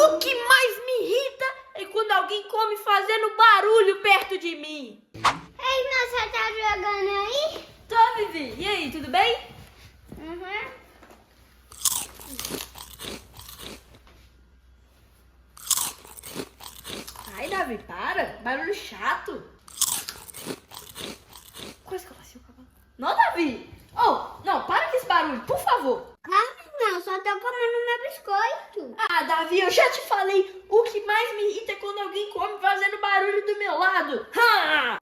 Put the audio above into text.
O que mais me irrita é quando alguém come fazendo barulho perto de mim. Ei, você tá jogando aí? Tô, Vivi. E aí, tudo bem? Uhum. Ai, Davi, para. Barulho chato. Quase que eu passei o cavalo. Não, Davi. Oh, não, para com esse barulho, por favor. Ah, não, só tô comendo meu biscoito. Ah, Davi, eu já te falei. O que mais me irrita é quando alguém come fazendo barulho do meu lado. Ha!